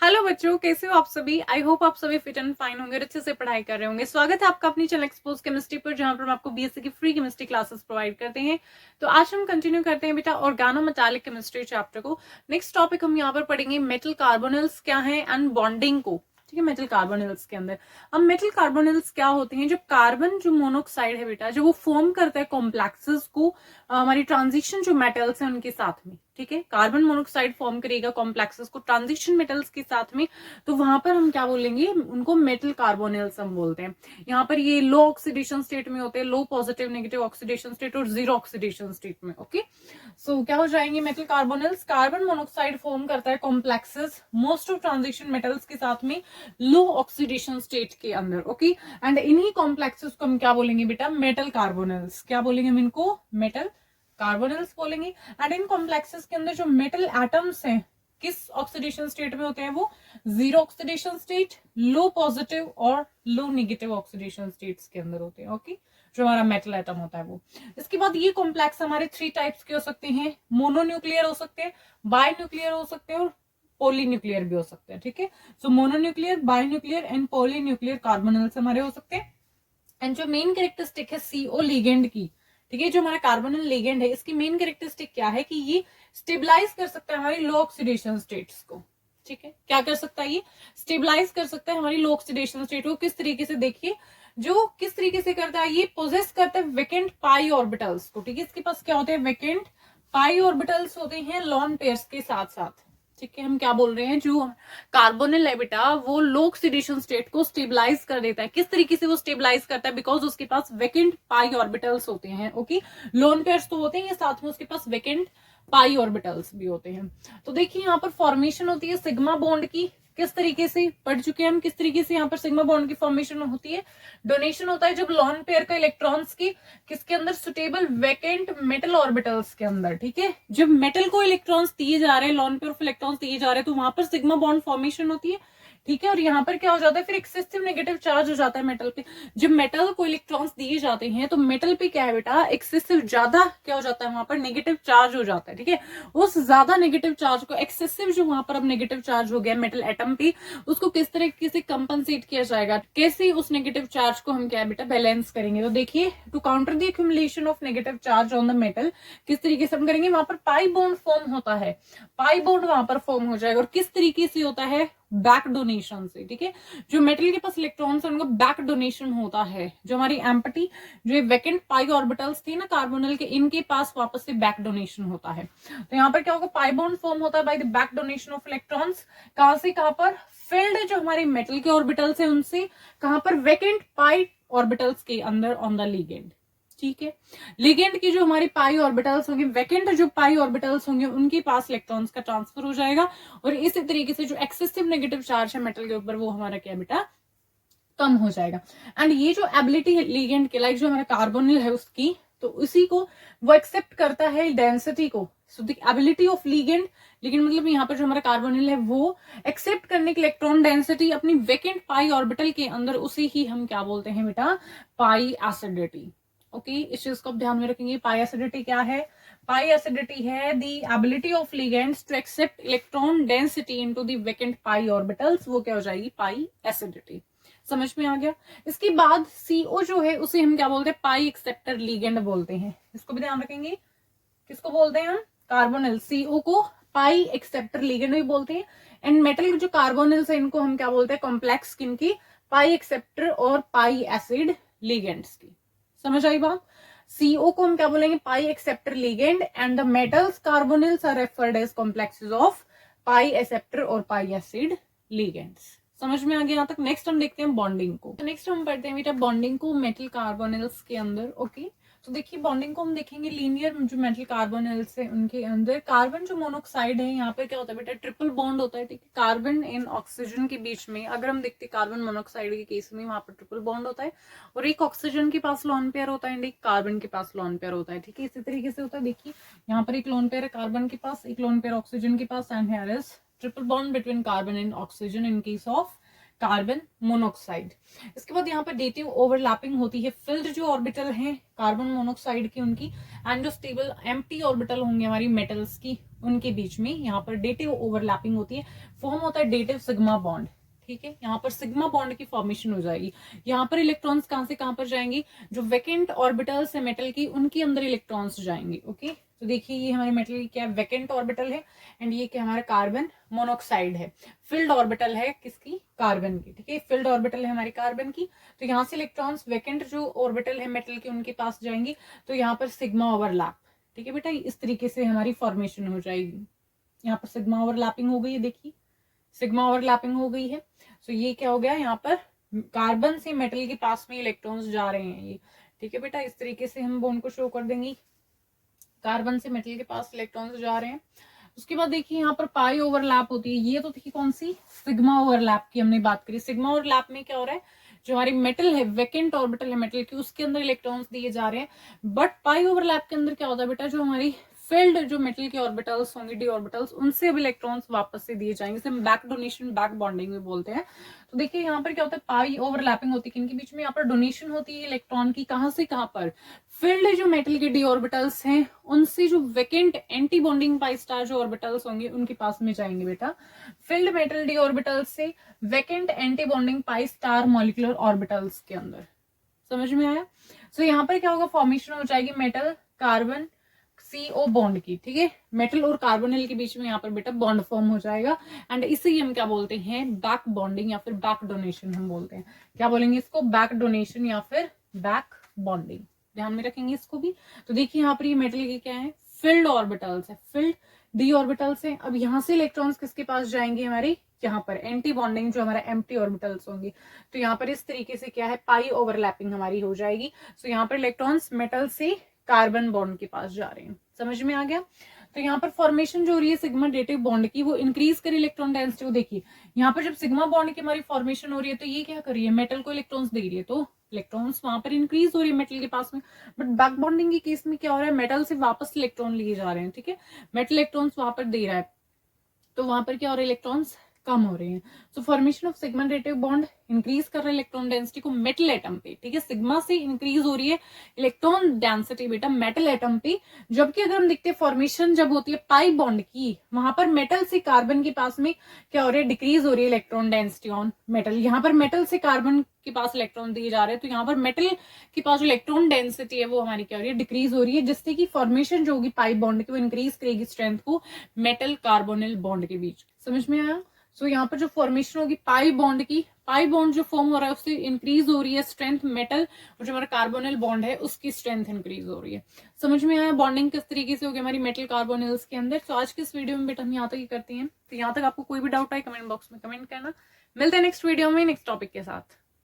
Hello बच्चों, कैसे हो आप सभी। आई होप आप सभी फिट एंड फाइन होंगे और अच्छे से पढ़ाई कर रहे होंगे। स्वागत है आपका अपनी चैनल एक्सपोज केमिस्ट्री पर, जहां पर हम आपको बीएससी की फ्री केमिस्ट्री क्लासेस प्रोवाइड करते हैं। तो आज हम कंटिन्यू करते हैं बेटा ऑर्गेनोमेटालिक केमिस्ट्री चैप्टर को। नेक्स्ट टॉपिक हम यहाँ पर पढ़ेंगे मेटल कार्बोनिल्स क्या है एंड बॉन्डिंग को। ठीक है, मेटल कार्बोनिल्स के अंदर अब मेटल कार्बोनिल्स क्या होते हैं। जब कार्बन जो मोनोक्साइड है बेटा, जब वो फॉर्म करता है कॉम्प्लेक्सेस को हमारी ट्रांजिशन जो मेटल्स है उनके साथ में, ठीक है, कार्बन मोनोक्साइड फॉर्म करेगा कॉम्प्लेक्सेस को ट्रांजिशन मेटल्स के साथ में, तो वहां पर हम क्या बोलेंगे, उनको मेटल कार्बोनिल्स हम बोलते हैं। यहाँ पर ये लो ऑक्सीडेशन स्टेट में होते हैं, लो पॉजिटिव नेगेटिव ऑक्सीडेशन स्टेट और जीरो ऑक्सीडेशन स्टेट में। ओके, सो क्या हो जाएंगे metal carbonyls. Carbon monoxide form करता है complexes most of transition metals के साथ में लो ऑक्सीडेशन स्टेट के अंदर। ओके, एंड इन्हीं कॉम्प्लेक्सेस को हम क्या बोलेंगे बेटा, मेटल कार्बोनिल्स। क्या बोलेंगे हम इनको, मेटल कार्बोनिल्स बोलेंगे। एंड इन कॉम्प्लेक्सेस के अंदर जो मेटल एटम्स हैं किस ऑक्सीडेशन स्टेट में होते हैं, वो जीरो ऑक्सीडेशन स्टेट, लो पॉजिटिव और लो नेगेटिव ऑक्सीडेशन स्टेट्स के अंदर होते हैं। ओके, जो हमारा मेटल एटम होता है वो। इसके बाद ये कॉम्प्लेक्स हमारे 3 टाइप्स के हो सकते हैं, मोनोन्यूक्लियर हो सकते हैं, बायन्यूक्लियर हो सकते हैं और पॉलीन्यूक्लियर भी हो सकते हैं। ठीक है, सो मोनोन्यूक्लियर, बायन्यूक्लियर एंड पॉलीन्यूक्लियर कार्बोनिल्स हमारे हो सकते हैं। एंड जो मेन कैरेक्टरिस्टिक है सीओ लिगेंड की, ठीक है, जो हमारा कार्बोनिल लिगेंड है, इसकी मेन कैरेक्टरिस्टिक क्या है कि ये स्टेबलाइज कर सकता है हमारी लो ऑक्सीडेशन स्टेट्स को। ठीक है, क्या कर सकता है, ये स्टेबलाइज कर सकता है हमारी लो ऑक्सीडेशन स्टेट को। किस तरीके से, देखिए, जो किस तरीके से करता है, ये पोजेस करता है वेकेंट पाई ऑर्बिटल्स को। ठीक है, इसके पास क्या होते हैं, वेकेंट पाई ऑर्बिटल्स होते हैं लोन पेयर्स के साथ साथ। ठीक है, हम क्या बोल रहे हैं, जो कार्बोनिल है बेटा, वो लो ऑक्सीडेशन स्टेट को स्टेबलाइज कर देता है। किस तरीके से वो स्टेबलाइज करता है, बिकॉज उसके पास वेकेंट पाई ऑर्बिटल्स होते हैं। ओके, लोन पेयर्स तो होते हैं, ये साथ में उसके पास वेकेंट पाई ऑर्बिटल्स भी होते हैं। तो देखिए यहाँ पर फॉर्मेशन होती है सिग्मा बॉन्ड की। किस तरीके से पढ़ चुके हैं हम, किस तरीके से यहाँ पर सिग्मा बॉन्ड की फॉर्मेशन होती है। डोनेशन होता है जब लॉन पेयर का इलेक्ट्रॉन्स की किसके अंदर, सुटेबल वेकेंट मेटल ऑर्बिटल्स के अंदर। ठीक है, जब मेटल को इलेक्ट्रॉन्स दिए जा रहे हैं, लॉन पेयर ऑफ इलेक्ट्रॉन्स दिए जा रहे हैं, तो वहां पर सिग्मा बॉन्ड फॉर्मेशन होती है। ठीक है, और यहाँ पर क्या हो जाता है, फिर एक्सेसिव नेगेटिव चार्ज हो जाता है मेटल पे। जब मेटल को इलेक्ट्रॉन्स दिए जाते हैं तो मेटल पे क्या है बेटा, एक्सेसिव ज्यादा क्या हो जाता है, वहां पर नेगेटिव चार्ज हो जाता है। ठीक है, उस ज्यादा नेगेटिव चार्ज को, एक्सेसिव जो वहां पर अब नेगेटिव चार्ज हो गया मेटल एटम पे, उसको किस तरीके से कंपनसेट किया जाएगा, कैसे उस नेगेटिव चार्ज को हम क्या बेटा बैलेंस करेंगे। तो देखिए, to counter the accumulation of negative charge on the metal, किस तरीके से हम करेंगे, वहां पर पाई बॉन्ड फॉर्म होता है, पाई बॉन्ड वहां पर फॉर्म हो जाएगा। और किस तरीके से होता है, बैक डोनेशन से। ठीक है, जो मेटल के पास इलेक्ट्रॉन्स है उनका बैक डोनेशन होता है। जो हमारी एम्पटी, जो वैकेंट पाई ऑर्बिटल्स थी ना कार्बोनिल के, इनके पास वापस से बैक डोनेशन होता है। तो यहाँ पर क्या होगा, पाई बॉन्ड फॉर्म होता है by the back donation of electrons. कहां से कहां पर, फिल्ड जो हमारे मेटल के ऑर्बिटल्स है उनसे, कहां पर, वैकेंट पाई ऑर्बिटल्स के अंदर ऑन द लिगेंड। ठीक है, लिगेंड की जो हमारी पाई ऑर्बिटल्स होंगे, वैकेंट जो पाई ऑर्बिटल्स होंगे, उनके पास इलेक्ट्रॉन्स का ट्रांसफर हो जाएगा। और इसी तरीके से जो एक्सेसिव नेगेटिव चार्ज है मेटल के ऊपर, वो हमारा क्या बेटा, कम हो जाएगा। एंड ये जो एबिलिटी है लिगेंड के, लाइक जो हमारा कार्बोनिल है उसकी, तो उसी को वो एक्सेप्ट करता है डेंसिटी को। So the ability of ligand, ligand मतलब यहाँ पर जो हमारा कार्बोनिल है वो एक्सेप्ट करने की इलेक्ट्रॉन डेंसिटी अपनी वेकेंट पाई ऑर्बिटल के अंदर, उसे ही हम क्या बोलते हैं बेटा, पाई एसिडिटी। ओके, इस चीज को आप ध्यान में रखेंगे। पाई एसिडिटी क्या है, पाई एसिडिटी है the ability of ligands to accept electron density into the vacant pi orbitals, वो क्या हो जाएगी, पाई एसिडिटी। समझ में आ गया। इसके बाद सीओ जो है उसे हम क्या बोलते हैं, पाई एक्सेप्टर लिगेंड बोलते हैं। इसको भी ध्यान रखेंगे, किसको बोलते हैं हम, कार्बोनिल। सीओ को पाई एक्सेप्टर लिगेंड भी बोलते हैं। एंड मेटल जो कार्बोनिल्स है इनको हम क्या बोलते हैं, कॉम्प्लेक्स किनकी, पाई एक्सेप्टर और पाई एसिड लिगेंड्स की। समझ आई बात। सीओ को हम क्या बोलेंगे, pi acceptor ligand, and the metals carbonyls are referred as complexes of pi acceptor और पाई एसिड लिगेंड्स। समझ में आ गया यहाँ तक। नेक्स्ट हम देखते हैं बॉन्डिंग को। नेक्स्ट हम पढ़ते हैं बेटा बॉन्डिंग को मेटल कार्बोनिल्स के अंदर। ओके, तो देखिए बॉन्डिंग को हम देखेंगे लीनियर जो मेटल कार्बोनिल्स है उनके अंदर। कार्बन जो मोनोक्साइड है, यहाँ पे क्या होता है बेटा, ट्रिपल बॉन्ड होता है। ठीक है, कार्बन इन ऑक्सीजन के बीच में, अगर हम देखते हैं कार्बन मोनोक्साइड के केस में, वहां पर ट्रिपल बॉन्ड होता है। और एक ऑक्सीजन के पास लोन पेयर होता है एंड एक कार्बन के पास लोन पेयर होता है। ठीक है, इसी तरीके से होता है। देखिए यहाँ पर एक लोन पेयर है कार्बन के पास, एक लोन पेयर ऑक्सीजन के पास, and here is triple bond between carbon and oxygen in case of carbon monoxide. इसके बाद यहाँ पर डेटिव ओवरलैपिंग होती है। फिल्ड जो ऑर्बिटल हैं कार्बन मोनोक्साइड की उनकी, एंड जो स्टेबल एम्प्टी ऑर्बिटल होंगे हमारी मेटल्स की, उनके बीच में यहाँ पर डेटिव ओवरलैपिंग होती है, फॉर्म होता है डेटिव सिग्मा बॉन्ड। ठीक है, यहाँ पर सिग्मा बॉन्ड की फॉर्मेशन हो जाएगी। यहाँ पर इलेक्ट्रॉन्स कहां से कहां पर जाएंगी, जो वैकेंट ऑर्बिटल्स है मेटल की, उनके अंदर इलेक्ट्रॉन्स जाएंगे। ओके, तो देखिए ये हमारे मेटल की क्या वैकेंट ऑर्बिटल है, एंड ये क्या हमारा कार्बन मोनोक्साइड है। फिल्ड ऑर्बिटल है किसकी, कार्बन की। ठीक है, फिल्ड ऑर्बिटल है हमारी कार्बन की। तो यहाँ से इलेक्ट्रॉन्स वैकेंट जो ऑर्बिटल है मेटल के उनके पास जाएंगी, तो यहाँ पर सिग्मा ओवरलैप। ठीक है बेटा, इस तरीके से हमारी फॉर्मेशन हो जाएगी। यहाँ पर सिग्मा ओवरलैपिंग हो गई है, देखिए सिग्मा ओवरलैपिंग हो गई है। तो ये क्या हो गया, यहाँ पर कार्बन से मेटल के पास में इलेक्ट्रॉन्स जा रहे हैं ये। ठीक है बेटा, इस तरीके से हम बॉन्ड को शो कर देंगे, कार्बन से मेटल के पास इलेक्ट्रॉन्स जा रहे हैं। उसके बाद देखिए यहाँ पर पाई ओवरलैप होती है, ये तो थी कौन सी, सिग्मा ओवरलैप की हमने बात करी। सिग्मा ओवरलैप में क्या हो रहा है, जो हमारी मेटल है, वैकेंट ऑर्बिटल है मेटल की, उसके अंदर इलेक्ट्रॉन्स दिए जा रहे हैं। बट पाई ओवरलैप के अंदर क्या होता है बेटा, जो हमारी फिल्ड जो मेटल के ऑर्बिटल्स होंगे, डी ऑर्बिटल्स, उनसे अब इलेक्ट्रॉन्स वापस से दिए जाएंगे, जिसे बैक डोनेशन बैक बॉन्डिंग में बोलते हैं। तो देखिए यहाँ पर क्या होता है, पाई ओवरलैपिंग होती है किनके बीच में, यहाँ पर डोनेशन होती है इलेक्ट्रॉन की, कहां से कहां पर, फिल्ड जो मेटल के डी ऑर्बिटल्स हैं उनसे जो vacant anti bonding pi star जो ऑर्बिटल्स होंगे उनके पास में जाएंगे बेटा, फिल्ड मेटल डी ऑर्बिटल्स से vacant anti bonding pi star molecular orbitals के अंदर। समझ में आया। सो यहाँ पर क्या होगा, फॉर्मेशन हो जाएगी मेटल कार्बन CO बॉन्ड की। ठीक है, मेटल और कार्बोनिल के बीच में यहाँ पर बेटा बॉन्ड फॉर्म हो जाएगा, एंड इसे हम क्या बोलते हैं, बैक बॉन्डिंग या फिर बैक डोनेशन हम बोलते हैं। क्या बोलेंगे इसको, बैक डोनेशन या फिर बैक बॉन्डिंग, ध्यान में रखेंगे इसको भी। तो देखिए यहाँ पर ये मेटल के क्या है, फिल्ड ऑर्बिटल्स है, फिल्ड डी ऑर्बिटल्स है। अब यहाँ से इलेक्ट्रॉन्स किसके पास जाएंगे, हमारे यहाँ पर एंटी बॉन्डिंग जो हमारा एम्प्टी ऑर्बिटल्स होंगे। तो यहाँ पर इस तरीके से क्या है, पाई ओवरलैपिंग हमारी हो जाएगी। सो यहाँ पर इलेक्ट्रॉन्स मेटल से कार्बन बॉन्ड के पास जा रहे हैं। समझ में आ गया। तो यहाँ पर फॉर्मेशन जो हो रही है सिग्मा डेटिव बॉन्ड की, वो इंक्रीज कर इलेक्ट्रॉन डेंसिटी को। देखिए यहाँ पर जब सिग्मा बॉन्ड की हमारी फॉर्मेशन हो रही है, तो ये क्या कर रही है, मेटल को इलेक्ट्रॉन्स दे रही है, तो इलेक्ट्रॉन्स वहां पर इंक्रीज हो रही है मेटल के पास में। बट बैक बॉन्डिंग के केस में क्या हो रहा है, मेटल से वापस इलेक्ट्रॉन लिए जा रहे हैं। ठीक है, मेटल इलेक्ट्रॉन्स वहां पर दे रहा है, तो वहां पर क्या हो रहा है, इलेक्ट्रॉन्स कम हो रहे हैं। सो formation of sigma dative bond increase कर रहा है इलेक्ट्रॉन डेंसिटी को मेटल एटम पे। ठीक है, सिग्मा से इंक्रीज हो रही है इलेक्ट्रॉन डेंसिटी बेटा मेटल एटम पे। जबकि अगर हम देखते हैं फॉर्मेशन जब होती है पाई बॉन्ड की, वहां पर मेटल से कार्बन के पास में क्या हो रहा है, डिक्रीज हो रही है इलेक्ट्रॉन डेंसिटी ऑन मेटल। यहाँ पर मेटल से कार्बन के पास इलेक्ट्रॉन दिए जा रहे हैं, तो यहाँ पर मेटल के पास जो इलेक्ट्रॉन डेंसिटी है वो हमारी क्या हो रही है, डिक्रीज हो रही है, जिससे कि फॉर्मेशन जो होगी पाई बॉन्ड की वो इंक्रीज करेगी स्ट्रेंथ को मेटल कार्बोनिल बॉन्ड के बीच। समझ में आया। सो यहाँ पर जो फॉर्मेशन होगी पाई बॉन्ड की, पाई बॉन्ड जो फॉर्म हो रहा है उससे इंक्रीज हो रही है स्ट्रेंथ मेटल, और जो हमारा कार्बोनिल बॉन्ड है उसकी स्ट्रेंथ इंक्रीज हो रही है। समझ में आया बॉन्डिंग किस तरीके से होगी हमारी मेटल कार्बोनिल्स के अंदर। तो आज के इस वीडियो में बेटा हम यहाँ तक ही करते हैं। तो यहाँ तक आपको कोई भी डाउट आए कमेंट बॉक्स में कमेंट करना। मिलते हैं नेक्स्ट वीडियो में नेक्स्ट टॉपिक के साथ।